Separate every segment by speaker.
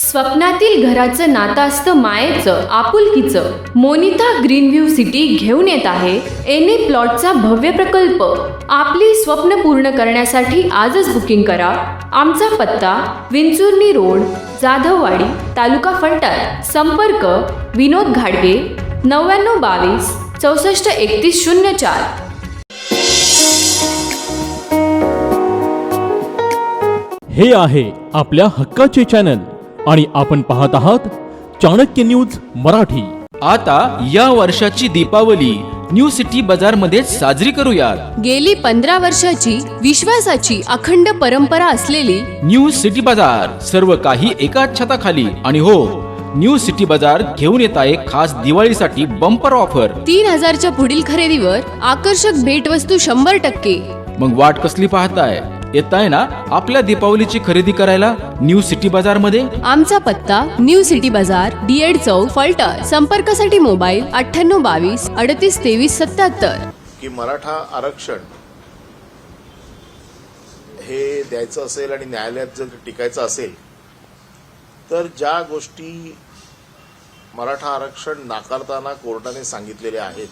Speaker 1: स्वप्नातील घराचं नातं असतं मायेचं, आपुलकीचं. मोनिता ग्रीनव्ह्यू सिटी घेऊन येत आहे एनए प्लॉटचा भव्य प्रकल्प. आपली स्वप्न पूर्ण करण्यासाठी आजच बुकिंग करा. आमचा पत्ता विंचुर्णी रोड, जाधववाडी, तालुका फलटण. संपर्क विनोद घाडगे 9922 64 31 04.
Speaker 2: हे आहे आपल्या हक्काचे चॅनल आणि आपण पाहत आहात चाणक्य न्यूज मराठी.
Speaker 3: आता या वर्षाची दीपावली न्यू सिटी बाजार मध्ये साजरी करूयात.
Speaker 1: गेली 15 वर्षाची विश्वासाची अखंड परंपरा असलेली
Speaker 3: न्यू सिटी बाजार, सर्व काही एकाच छताखाली. आणि हो, न्यू सिटी बाजार घेऊन येत आहे खास दिवाळीसाठी बंपर ऑफर.
Speaker 1: 3000च्या पुढील खरेदीवर आकर्षक भेटवस्तू 100%.
Speaker 3: मग वाट कसली पाहताय? येताय ना आपल्या दीपावलीची खरेदी करायला न्यू सिटी बाजार मध्ये.
Speaker 1: आमचा पत्ता न्यू सिटी बाजार, डीएड चौक, फलटण. संपर्कासाठी मोबाईल 9822 38 23 77.
Speaker 4: की मराठा आरक्षण हे द्यायचं असेल आणि न्यायालयात जर टिकायचं असेल तर ज्या गोष्टी मराठा आरक्षण नाकारताना कोर्टाने सांगितलेल्या आहेत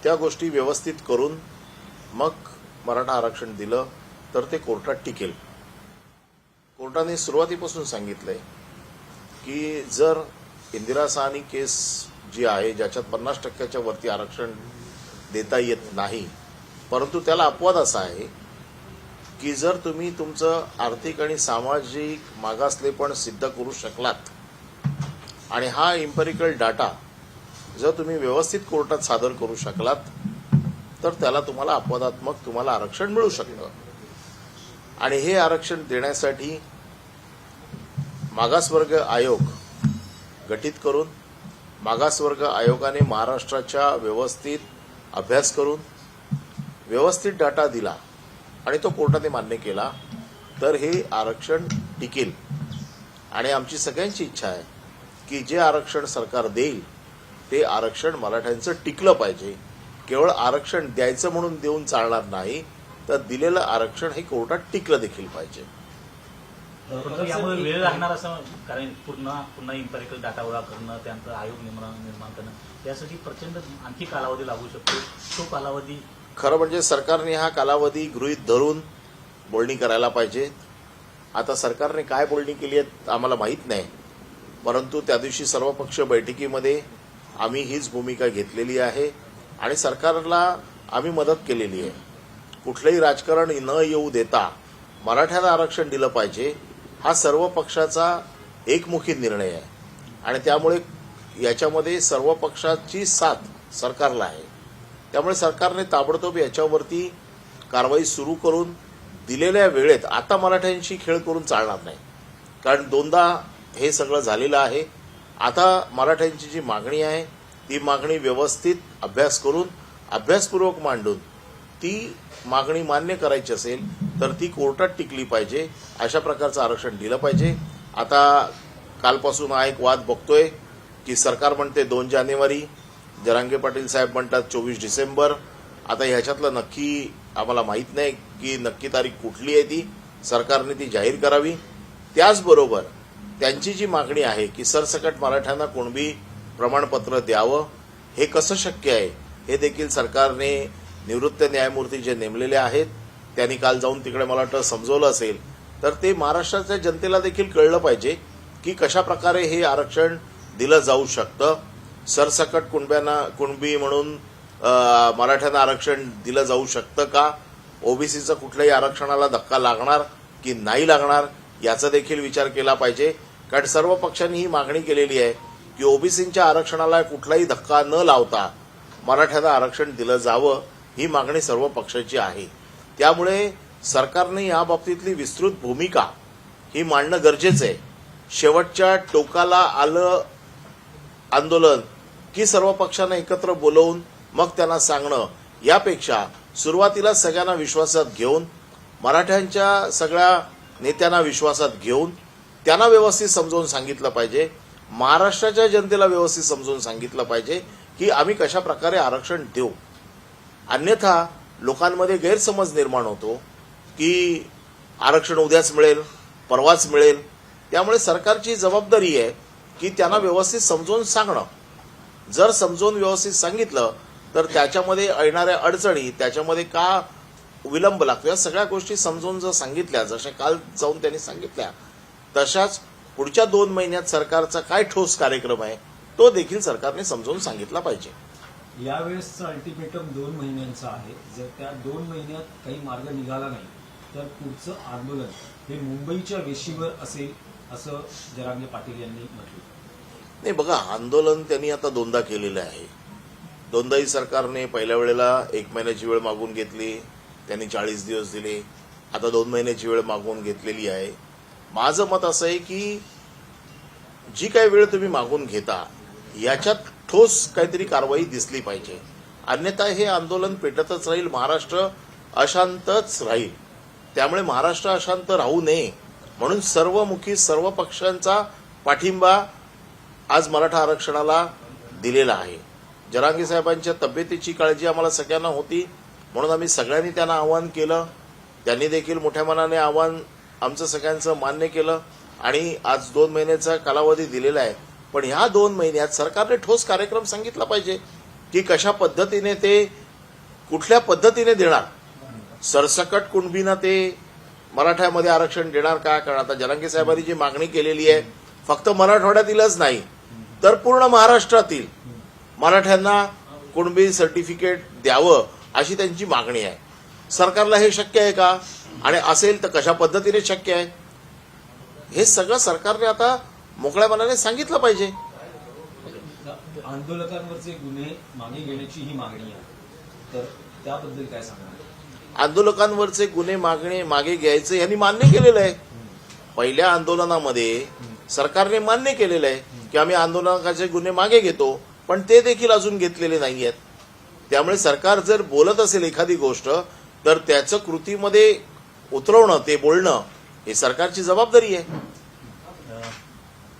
Speaker 4: त्या गोष्टी व्यवस्थित करून मग मराठा आरक्षण दिलं तर ते कोर्टात टिकेल. कोर्टाने सुरुवातीपासून सांगितलंय की जर इंदिरा साहनी केस जी आहे ज्याच्यात 50% वरती आरक्षण देता येत नाही, परंतु त्याला अपवाद असा आहे की जर तुम्ही तुमचं आर्थिक आणि सामाजिक मागासलेपण सिद्ध करू शकलात आणि हा इम्पेरिकल डाटा जर तुम्ही व्यवस्थित कोर्टात सादर करू शकलात तर त्याला तुम्हाला अपवादात्मक तुम्हाला आरक्षण मिळू शकतं. आणि हे आरक्षण देण्यासाठी मागासवर्ग आयोग गठीत करून मागासवर्ग आयोगाने महाराष्ट्राच्या व्यवस्थित अभ्यास करून व्यवस्थित डाटा दिला आणि तो कोर्टाने मान्य केला तर हे आरक्षण टिकेल. आणि आमची सगळ्यांची इच्छा आहे की जे आरक्षण सरकार देईल ते आरक्षण मराठ्यांचं टिकलं पाहिजे. केवळ आरक्षण द्यायचं म्हणून देऊन चालणार नाही, तर दिलेलं आरक्षण हे कोर्टात टिकलं देखील पाहिजे.
Speaker 5: यामुळे वेळ लागणार असं, कारण पुन्हा इम्पेरिकल डाटा गोळा करणं, त्यानंतर आयोग निर्माण करणं, यासाठी प्रचंड आणखी कालावधी लागू शकतो. तो कालावधी
Speaker 4: खरं म्हणजे सरकारने हा कालावधी गृहीत धरून बोलणी करायला पाहिजे. आता सरकारने काय बोलणी केली आहे आम्हाला माहीत नाही, परंतु त्या दिवशी सर्वपक्षीय बैठकीमध्ये आम्ही हीच भूमिका घेतलेली आहे आणि सरकारला आम्ही मदत केलेली आहे. कुठलंही राजकारण न येऊ देता मराठ्याला आरक्षण दिलं पाहिजे हा सर्व पक्षाचा एकमुखी निर्णय आहे आणि त्यामुळे याच्यामध्ये सर्व पक्षाची साथ सरकारला आहे. त्यामुळे सरकारने ताबडतोब याच्यावरती कारवाई सुरू करून दिलेल्या वेळेत, आता मराठ्यांशी खेळ करून चालणार नाही, कारण दोनदा हे सगळं झालेलं आहे. आता मराठ्यांची जी मागणी आहे ती मागणी व्यवस्थित अभ्यास करून अभ्यासपूर्वक मांडून ती मागणी मान्य करायची असेल तर ती कोर्टात टिकली पाहिजे. अशा प्रकारचं आरक्षण दिलं पाहिजे. आता कालपासून हा एक वाद बघतोय की सरकार म्हणते 2 जानेवारी, जरांगे पाटील साहेब म्हणतात 24 डिसेंबर. आता ह्याच्यातलं नक्की आम्हाला माहीत नाही की नक्की तारीख कुठली आहे, ती सरकारने ती जाहीर करावी. त्याचबरोबर त्यांची जी मागणी आहे की सरसकट मराठ्यांना कुणबी प्रमाणपत्र द्यावं, हे कसं शक्य आहे हे देखील सरकारने निवृत्त न्यायमूर्ती जे नेमलेले आहेत त्यांनी काल जाऊन तिकडे मला वाटतं समजवलं असेल, तर ते महाराष्ट्राच्या जनतेला देखील कळलं पाहिजे की कशा प्रकारे हे आरक्षण दिलं जाऊ शकतं. सरसकट कुणबी म्हणून मराठ्यांना आरक्षण दिलं जाऊ शकतं का, ओबीसीचं कुठल्याही आरक्षणाला धक्का लागणार की नाही लागणार याचा देखील विचार केला पाहिजे. कारण सर्व पक्षांनी ही मागणी केलेली आहे की ओबीसींच्या आरक्षणाला कुठलाही धक्का न लावता मराठ्यांना आरक्षण दिलं जावं, ही मागणी सर्व पक्षाची आहे. त्यामुळे सरकारने या बाबतीतली विस्तृत भूमिका ही मांडणं गरजेचं आहे. शेवटच्या टोकाला आलं आंदोलन की सर्व पक्षांना एकत्र बोलवून मग त्यांना सांगणं, यापेक्षा सुरुवातीला सगळ्यांना विश्वासात घेऊन मराठ्यांच्या सगळ्या नेत्यांना विश्वासात घेऊन त्यांना व्यवस्थित समजावून सांगितलं पाहिजे. महाराष्ट्राच्या जनतेला व्यवस्थित समजावून सांगितलं पाहिजे की आम्ही कशा प्रकारे आरक्षण देऊ. अन्यथा लोकांमध्ये गैरसमज निर्माण होतो की आरक्षण उद्याच मिळेल, परवाच मिळेल, त्यामुळे सरकारची जबाबदारी आहे की त्यांना व्यवस्थित समजावून सांगणं. जर समजावून व्यवस्थित सांगितलं तर त्याच्यामध्ये येणाऱ्या अडचणी, त्याच्यामध्ये का विलंब लागतो, या सगळ्या गोष्टी समजावून जर सांगितल्या, जशा काल जाऊन त्यांनी सांगितल्या, तशाच पुढच्या 2 महिन्यात सरकारचा काय ठोस कार्यक्रम आहे तो देखील सरकारने समजावून सांगितला पाहिजे.
Speaker 6: यावेळेसचा अल्टिमेटम 2 महिन्यांचा आहे. जर त्या 2 महिन्यात काही मार्ग निघाला नाही तर पुढचं आंदोलन हे मुंबईच्या वेशीवर असेल असं जरांगे पाटील यांनी म्हटलं.
Speaker 4: नाही बघा, आंदोलन त्यांनी आता 2दा केलेलं आहे. 2दाही सरकारने पहिल्या वेळेला 1 महिन्याची वेळ मागून घेतली, त्यांनी 40 दिवस दिले. आता 2 महिन्याची वेळ मागून घेतलेली आहे. माझं मत असं आहे की जी काही वेळ तुम्ही मागून घेता याच्यात ठोस काहीतरी कारवाई दिसली पाहिजे, अन्यथा हे आंदोलन पेटतच राहील, महाराष्ट्र अशांतच राहील. त्यामुळे महाराष्ट्र अशांत राहू नये म्हणून सर्वमुखी सर्व पक्षांचा पाठिंबा आज मराठा आरक्षणाला दिलेला आहे. जरांगे साहेबांच्या तब्येतीची काळजी आम्हाला सगळ्यांना होती म्हणून आम्ही सगळ्यांनी त्यांना आवाहन केलं. त्यांनी देखील मोठ्या मनाने आवाहन आमचं सगळ्यांचं मान्य केलं आणि आज 2 महिन्याचा कालावधी दिलेला आहे. पण ह्या 2 महिन्यात सरकारने ठोस कार्यक्रम सांगितला पाहिजे की कशा पद्धतीने ते कुठल्या पद्धतीने देणार. सरसकट कुणबीनं ते मराठ्यामध्ये आरक्षण देणार का? कारण आता जरांगे साहेबांनी जी मागणी केलेली आहे फक्त मराठवाड्यातीलच नाही तर पूर्ण महाराष्ट्रातील मराठ्यांना कुणबी सर्टिफिकेट द्यावं अशी त्यांची मागणी आहे. सरकारला हे शक्य आहे का? आणि असेल तर कशा पद्धतीने शक्य आहे हे सगळं सरकारने आता मोकळ्या मनाने सांगितलं पाहिजे.
Speaker 6: आंदोलकांवरचे गुन्हे मागे घेण्याची ही मागणी आहे, तर त्याबद्दल काय सांगणार?
Speaker 4: आंदोलकांवरचे गुन्हे मागे घ्यायचे यांनी मान्य केलेलं आहे. पहिल्या आंदोलनामध्ये सरकारने मान्य केलेलं आहे की आम्ही आंदोलकाचे गुन्हे मागे घेतो, पण ते देखील अजून घेतलेले नाहीयेत. त्यामुळे सरकार जर बोलत असेल एखादी गोष्ट तर त्याचं कृतीमध्ये उतरवणं, ते बोलणं हे सरकारची जबाबदारी आहे.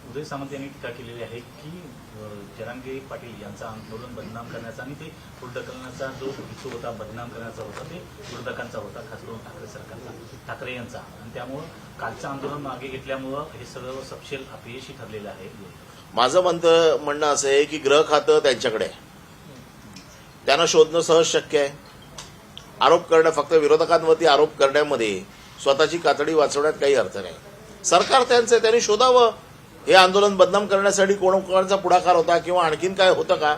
Speaker 5: उदय सामंत यांनी टीका केलेली आहे की जरांगे पाटील यांचं आंदोलन बदनाम करण्याचा आणि ते पुढढकलण्याचा जो हेतू होता, बदनाम करण्याचा होता, ते विरोधकांचा होता, खास करून ठाकरे सरकारचा, ठाकरे यांचा. आणि त्यामुळं कालचं आंदोलन मागे घेतल्यामुळं हे सगळं सपशेल अपयशी ठरलेलं आहे.
Speaker 4: माझं म्हणणं असं आहे की गृह खातं त्यांच्याकडे आहे, त्यांना शोधणं सहज शक्य आहे. आरोप करणं, फक्त विरोधकांवरती आरोप करण्यामध्ये स्वतःची कातडी वाचवण्यात काही अर्थ नाही. सरकार त्यांचं आहे, त्यांनी शोधावं. हे आंदोलन बदनाम करण्यासाठी कोणाचा पुढाकार होता किंवा आणखीन काय होतं का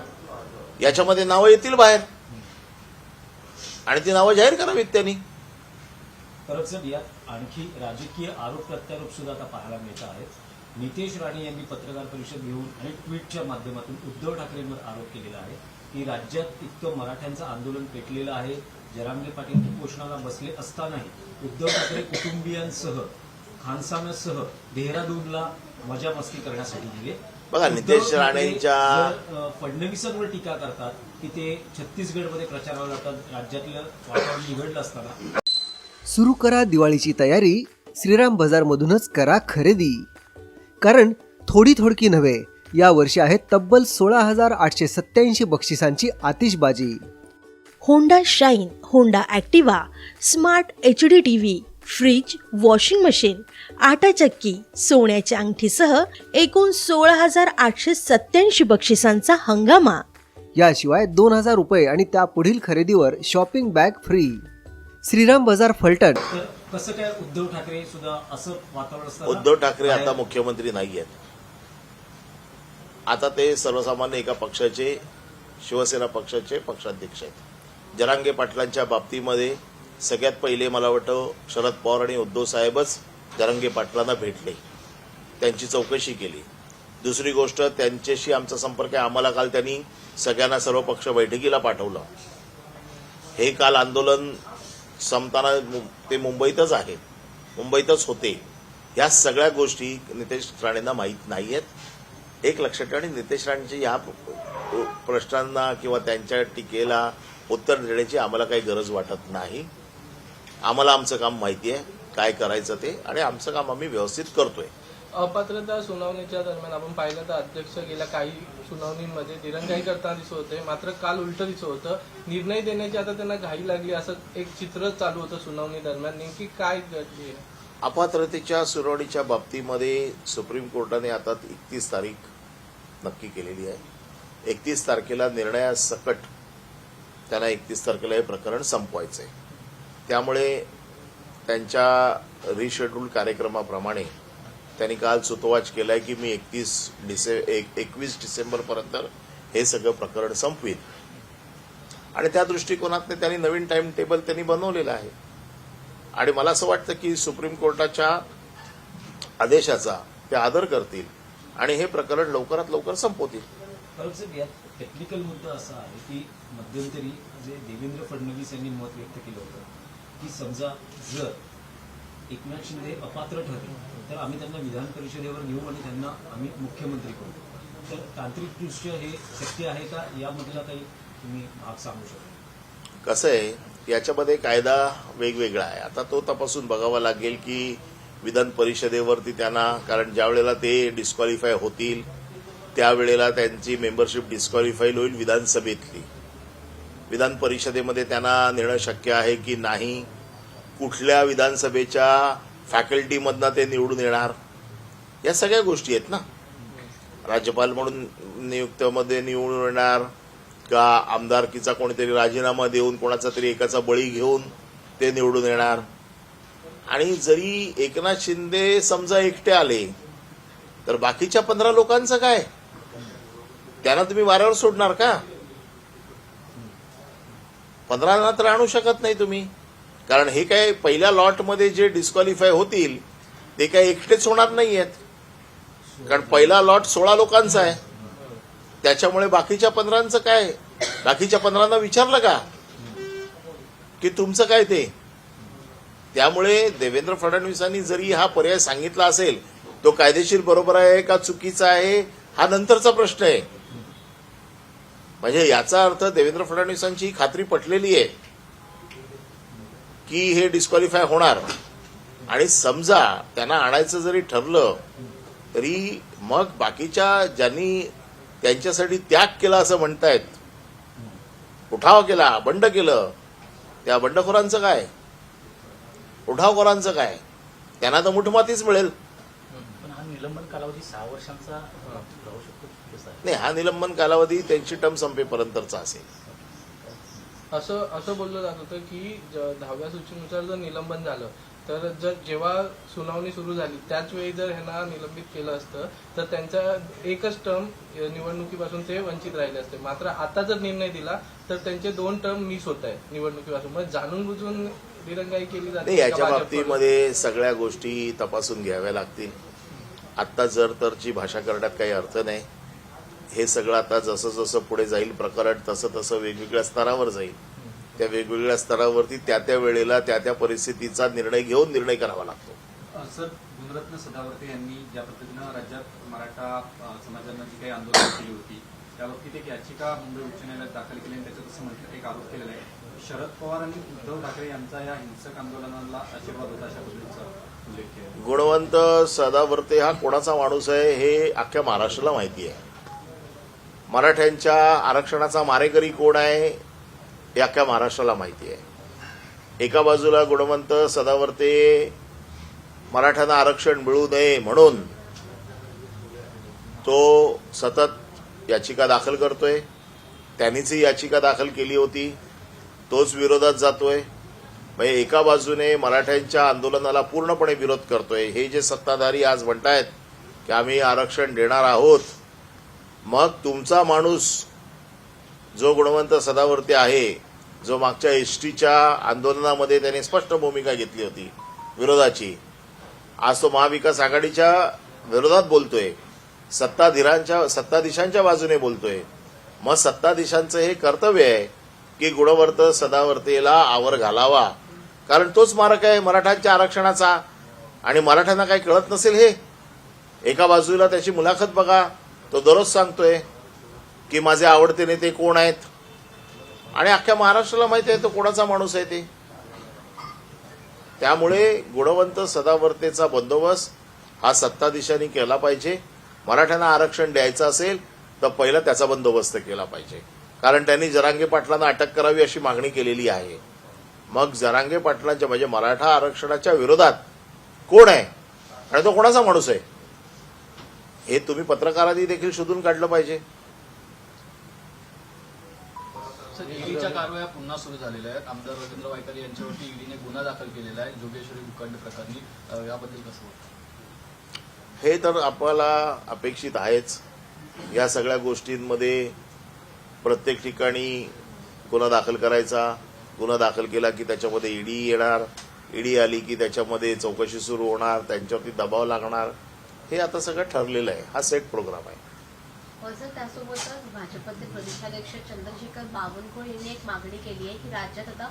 Speaker 4: याच्यामध्ये नावं येतील बाहेर आणि ती नावं जाहीर करावीत त्यांनी.
Speaker 6: परत सर, यात आणखी राजकीय आरोप प्रत्यारोप सुद्धा आता पाहायला मिळत आहेत. नितेश राणे यांनी पत्रकार परिषद घेऊन आणि ट्विटच्या माध्यमातून उद्धव ठाकरेंवर आरोप केलेला आहे की राज्यात इतकं मराठ्यांचं आंदोलन पेटलेलं आहे, जरांगे पाटील उपोषणाला बसले असतानाही उद्धव ठाकरे कुटुंबियांसह खानसाम्यासह देहरादूनला मजा मस्ती करण्यासाठी गेले.
Speaker 4: बघा, नितेश राणेंच्या
Speaker 6: फडणवीसांवर टीका करतात की ते छत्तीसगडमध्ये प्रचाराला जातात, राज्यातलं वातावरण बिघडलं असताना.
Speaker 7: सुरू करा दिवाळीची तयारी, श्रीराम बाजारमधूनच करा खरेदी. कारण थोडी थोडकी नव्हे, यावर्षी आहेत तब्बल 16,887 बक्षिसांची आतिषबाजी.
Speaker 8: Honda Shine, Honda Activa, smart HD TV, fridge, washing machine, आटा चक्की, सोन्याच्या अंगठीसह एकूण 16,887 बक्षिसांचा हंगामा.
Speaker 7: याशिवाय 2,000 रुपये आणि त्यापुढील खरेदीवर शॉपिंग बॅग फ्री. श्रीराम बाजार फलटण.
Speaker 6: तर कसं काय उद्धव ठाकरे सुद्धा असं वातावरण असताना
Speaker 4: उद्धव ठाकरे आता मुख्यमंत्री नाही आहेत. आता ते सर्वसामान्य एका पक्षाचे, शिवसेना पक्षाचे पक्षाध्यक्ष आहेत. जरांगे पाटलांच्या बाबतीमध्ये सगळ्यात पहिले मला वाटतं शरद पवार आणि उद्धव साहेबच जरांगे पाटलांना भेटले, त्यांची चौकशी केली. दुसरी गोष्ट, त्यांच्याशी आमचा संपर्क आहे. आम्हाला काल त्यांनी सगळ्यांना सर्व पक्ष बैठकीला पाठवलं. हे काल आंदोलन संपताना ते मुंबईतच आहेत, मुंबईतच होते. या सगळ्या गोष्टी नितेश राणेंना माहीत नाही आहेत. एक लक्षात ठेवा, आणि नितेश राणेंच्या या प्रश्नांना किंवा त्यांच्या टीकेला उत्तर देण्याची आम्हाला काही गरज वाटत नाही. आम्हाला आमचं काम माहिती आहे, काय करायचं ते, आणि आमचं काम आम्ही व्यवस्थित करतोय.
Speaker 9: अपात्रता सुनावणीच्या दरम्यान आपण पाहिलं तर अध्यक्ष गेल्या काही सुनावणीमध्ये दिरंगाई करताना दिसत होते, मात्र काल उलट दिसत होतं. निर्णय देण्याची आता त्यांना घाई लागली असं एक चित्र चालू होतं सुनावणी दरम्यान. नेमकी काय घडली?
Speaker 4: अपात्रतेच्या सुनावणीच्या बाबतीमध्ये सुप्रीम कोर्टाने आता 31 तारीख नक्की केलेली आहे. 31 तारखेला निर्णयासकट त्यांना 31 तारखेला हे प्रकरण संपवायचं आहे. त्यामुळे त्यांच्या रिशेड्यूल कार्यक्रमाप्रमाणे त्यांनी काल सुतोवाच केलाय की मी 21 डिसेंबरपर्यंत हे सगळं प्रकरण संपवीन. आणि त्या दृष्टिकोनातून त्यांनी नवीन टाइम टेबल त्यांनी बनवलेलं आहे. आणि मला असं वाटतं की सुप्रीम कोर्टाच्या आदेशाचा ते आदर करतील आणि हे प्रकरण लवकरात लवकर संपवतील.
Speaker 6: परत साहेब, यात टेक्निकल मुद्दा असा आहे की मध्यंतरी जे देवेंद्र फडणवीस यांनी मत व्यक्त केलं होतं की समजा जर एकनाथ शिंदे अपात्र ठरले तर आम्ही त्यांना विधान परिषदेवर नेऊ आणि त्यांना आम्ही मुख्यमंत्री करू. तर तांत्रिकदृष्ट्या हे शक्य आहे का, यामधला काही तुम्ही भाग सांगू शकता?
Speaker 4: कसं आहे, याच्यामध्ये कायदा वेगवेगळा आहे. आता तो तपासून बघावा लागेल की विधान परिषदेवरती त्यांना, कारण ज्या वेळेला ते डिस्क्वालिफाय होतील त्यावेळेला त्यांची मेंबरशिप डिस्क्वालिफाय होईल विधानसभेतली. विधान परिषदेमध्ये त्यांना नेणं शक्य आहे की नाही, कुठल्या विधानसभेच्या फॅकल्टीमधनं ते निवडून येणार, या सगळ्या गोष्टी आहेत ना. राज्यपाल म्हणून नियुक्तीमध्ये निवडून येणार का आमदारकीचा कोणीतरी राजीनामा देऊन कोणाचा तरी एकाचा बळी घेऊन ते निवडून येणार. आणि जरी एकनाथ शिंदे समजा एकटे आले तर बाकीच्या 15 लोकांचं काय, त्यांना तुम्ही वाऱ्यावर सोडणार का? 15 तर आणू शकत नाही तुम्ही, कारण हे काय पहिल्या लॉटमध्ये जे डिस्क्वालिफाय होतील ते काय एकटेच होणार नाहीयेत, कारण पहिला लॉट 16 लोकांचा आहे. त्याच्यामुळे बाकीच्या 15चं काय, बाकीच्या 15ना विचारलं का की तुमचं काय ते? त्यामुळे देवेंद्र फडणवीसांनी जरी हा पर्याय सांगितला असेल, तो कायदेशीर बरोबर आहे का चुकीचा आहे हा नंतरचा प्रश्न आहे. म्हणजे याचा अर्थ देवेंद्र फडणवीसांची ही खात्री पटलेली आहे की हे डिस्क्वालिफाय होणार. आणि समजा त्यांना आणायचं जरी ठरलं तरी मग बाकीच्या ज्यांनी त्यांच्यासाठी त्याग केला असं म्हणतायत, उठाव केला, बंड केलं, त्या बंडखोरांचं काय, उठावखोरांचं काय? त्यांना तर मुठमातीच मिळेल.
Speaker 5: पण हा निलंबन कालावधी 6 वर्षांचा राहू शकतो कसा आहे?
Speaker 4: नाही, हा निलंबन कालावधी त्यांची टर्म संपेपर्यंतचा असेल.
Speaker 9: असं बोललं जात होतं की 10व्या सूचीनुसार जर निलंबन झालं तर जेव्हा सुनावणी सुरू झाली त्याच वेळी जर ह्यांना निलंबित केलं असतं तर त्यांचा एकच टर्म निवडणुकीपासून ते वंचित राहिले असते. मात्र आता जर निर्णय दिला तर त्यांचे 2 टर्म मिस होत आहेत निवडणुकीपासून. मग जाणून बुजून दिरंगाई केली जाते.
Speaker 4: याच्या बाबतीमध्ये सगळ्या गोष्टी तपासून घ्याव्या लागतील. आत्ता जर तरची भाषा करण्यात काही अर्थ नाही. हे सगळं आता जसं जसं पुढे जाईल प्रकरण तसं तसं वेगवेगळ्या स्तरावर जाईल. त्या वेगवेगळ्या स्तरावरती त्या त्या वेळेला त्या त्या परिस्थितीचा निर्णय घेऊन निर्णय करावा लागतो.
Speaker 10: सर, गुणरत्न सदावर्ते यांनी ज्या पद्धतीनं राज्यात मराठा समाजानं जी काही आंदोलन केली होती त्याबाबतीत एक याचिका मुंबई उच्च न्यायालयात दाखल केली आणि त्याच्यात असं म्हटलं, एक आरोप केलेला आहे शरद पवार आणि उद्धव ठाकरे यांचा या हिंसक आंदोलनाला आशीर्वाद होता, अशा पद्धतीचा उल्लेख केला.
Speaker 4: गुणवंत सदावर्ते हा कोणाचा माणूस आहे हे अख्ख्या महाराष्ट्राला माहिती आहे. मराठ्यांच्या आरक्षणाचा मारेकरी कोण आहे हे अख्ख्या महाराष्ट्राला माहिती आहे. एका बाजूला गुणवंत सदावर्ते मराठ्यांना आरक्षण मिळू नये म्हणून तो सतत याचिका दाखल करतोय. त्यांनीच ही याचिका दाखल केली होती, तोच विरोधात जातोय. म्हणजे एका बाजूने मराठ्यांच्या आंदोलनाला पूर्णपणे विरोध करतोय. हे जे सत्ताधारी आज म्हणतायत की आम्ही आरक्षण देणार आहोत, मग तुमचा माणूस जो गुणवंत सदावर्ते आहे, जो मागच्या एसटीच्या आंदोलनामध्ये त्याने स्पष्ट भूमिका घेतली होती विरोधाची, आज तो महाविकास आघाडीच्या विरोधात बोलतोय, सत्ताधीशांच्या बाजूने बोलतोय. मग सत्ताधीशांचं हे कर्तव्य आहे की गुणवंत सदावर्तेला आवर घालावा, कारण तोच मारक आहे मराठ्यांच्या आरक्षणाचा. आणि मराठ्यांना काही कळत नसेल हे? एका बाजूला त्याची मुलाखत बघा, तो दररोज सांगतोय की माझे आवडते नेते कोण आहेत, आणि अख्ख्या महाराष्ट्राला माहिती आहे तो कोणाचा माणूस आहे ते. त्यामुळे गुणवंत सदावर्तेचा बंदोबस्त हा सत्ताधीशांनी केला पाहिजे. मराठ्यांना आरक्षण द्यायचं असेल तर पहिला त्याचा बंदोबस्त केला पाहिजे, कारण त्यांनी जरांगे पाटलांना अटक करावी अशी मागणी केलेली आहे. मग जरांगे पाटलांच्या म्हणजे मराठा आरक्षणाच्या विरोधात कोण आहे आणि तो कोणाचा माणूस आहे हे तुम्ही पत्रकारांनी देखील शोधून काढलं पाहिजे.
Speaker 10: ईडीच्या कारवाया पुन्हा सुरू झालेल्या आहेत. आमदार रवींद्र वायकर यांच्यावरती ईडीने गुन्हा दाखल केलेला आहे जोगेश्वरी भूखंड प्रकरणी. याबद्दल कसं होतं?
Speaker 4: हे तर आपल्याला अपेक्षित आहेच. या सगळ्या गोष्टींमध्ये प्रत्येक ठिकाणी गुन्हा दाखल करायचा, गुन्हा दाखल केला की त्याच्यामध्ये ईडी येणार, ईडी आली की त्याच्यामध्ये चौकशी सुरू होणार, त्यांच्यावरती दबाव लागणार. हे आता सगळं ठरलेलं आहे. हा सेट प्रोग्राम आहे.
Speaker 11: त्यासोबतच भाजपचे प्रदेशाध्यक्ष चंद्रशेखर बावनकुळे यांनी एक मागणी केली आहे की राज्यात आता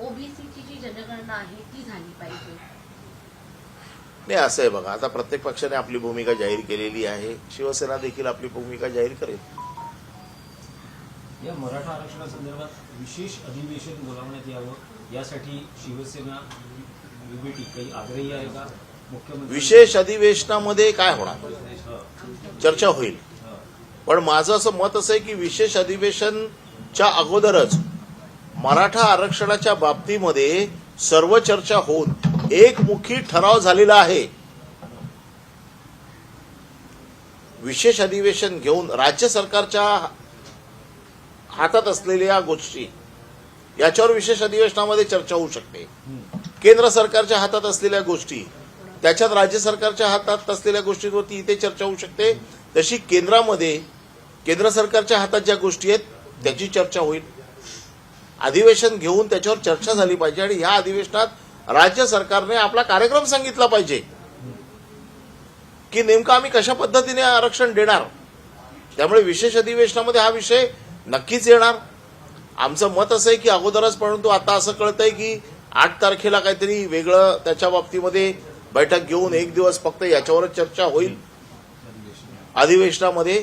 Speaker 11: ओबीसीची जी जनगणना आहे ती झाली पाहिजे.
Speaker 4: नाही, असं आहे बघा, आता प्रत्येक पक्षाने आपली भूमिका जाहीर केलेली आहे. शिवसेना देखील आपली भूमिका जाहीर करेल.
Speaker 6: या मराठा आरक्षणासंदर्भात विशेष अधिवेशन बोलावण्यात यावं यासाठी शिवसेना युबीटी काही आग्रही आहे का? मुख्यमंत्री
Speaker 4: विशेष अधिवेशनामध्ये काय होणार? चर्चा होईल. पण माझं असं मत असं आहे की विशेष अधिवेशनच्या अगोदरच मराठा आरक्षणाच्या बाबतीमध्ये सर्व चर्चा होऊन एकमुखी ठराव झालेला आहे. विशेष अधिवेशन घेऊन राज्य सरकारच्या हातात असलेल्या गोष्टी याच्यावर विशेष अधिवेशनामध्ये चर्चा होऊ शकते. केंद्र सरकारच्या हातात असलेल्या गोष्टी त्याच्यात राज्य सरकारच्या हातात असलेल्या गोष्टींवरती इथे चर्चा होऊ शकते. तशी केंद्र सरकारच्या हातात ज्या गोष्टी आहेत त्याची चर्चा होईल. अधिवेशन घेऊन त्याच्यावर चर्चा झाली पाहिजे आणि या अधिवेशनात राज्य सरकारने आपला कार्यक्रम सांगितला पाहिजे की नेमकं आम्ही कशा पद्धतीने आरक्षण देणार. त्यामुळे विशेष अधिवेशनामध्ये हा विषय नक्कीच येणार. आमचं मत असं आहे की अगोदरच, परंतु आता असं कळतंय की 8 तारखेला काहीतरी वेगळं त्याच्या बाबतीमध्ये बैठक घेऊन एक दिवस फक्त याच्यावरच चर्चा होईल अधिवेशनामध्ये.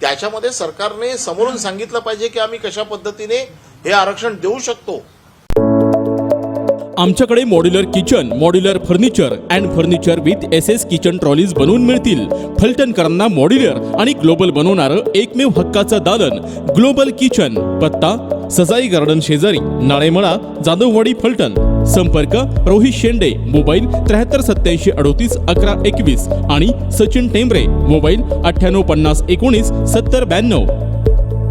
Speaker 4: त्याच्यामध्ये सरकारने समोरून सांगितलं पाहिजे की आम्ही कशा पद्धतीने हे आरक्षण देऊ शकतो.
Speaker 2: आमच्याकडे modular kitchen, modular furniture and furniture with SS kitchen trolleys बनवून मिळतील. फलटणकरांना मॉड्युलर आणि ग्लोबल बनवणारं एकमेव हक्काचं दालन ग्लोबल किचन. पत्ता सजाई गार्डन शेजारी, नाळेमळा, जाधववाडी, फलटण. संपर्क रोहित शेंडे, मोबाईल 73 87 38 11 21 आणि सचिन टेंबरे, मोबाईल 98 50 19 70 92.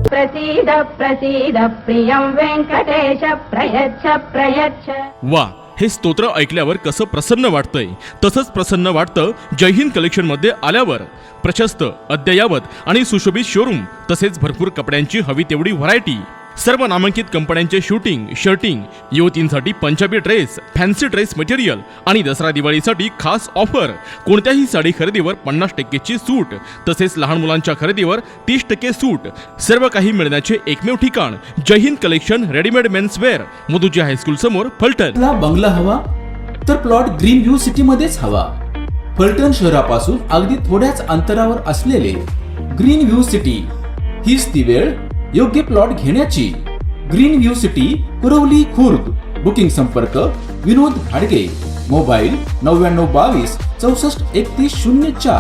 Speaker 12: प्रसीद प्रसीद प्रियं व्यंकटेश प्रयच्छ प्रयच्छ.
Speaker 2: वा, हे स्तोत्र ऐकल्यावर कसं प्रसन्न वाटतंय. तसंच प्रसन्न वाटतं जय हिंद कलेक्शन मध्ये आल्यावर. प्रशस्त, अद्ययावत आणि सुशोभित शोरूम, तसेच भरपूर कपड्यांची हवी तेवढी व्हरायटी. सर्व नामांकित कंपन्यांचे शूटिंग, शर्टिंग, युवतींसाठी Punjabi dress, fancy dress material आणि दसरा दिवाळीसाठी खास ऑफर. कोणत्याही साडी खरेदीवर 50% सूट, तसेच लहान मुलांच्या खरेदीवर 30% सूट. सर्व काही मिळण्याचे एकमेव ठिकाण Jai Hind collection readymade men's wear, Mudhoji high school समोर, फलटण.
Speaker 13: बंगला हवा तर प्लॉट ग्रीन व्ह्यू सिटी मध्येच हवा. फलटण शहरापासून अगदी थोड्याच अंतरावर असलेले ग्रीन व्ह्यू सिटी हीच ती वेळ योग्य प्लॉट घेण्याची. Green view city, Kurwali, Khurd. Booking संपर्क विनोद भाडगे, मोबाईल 99 22 64 31 04.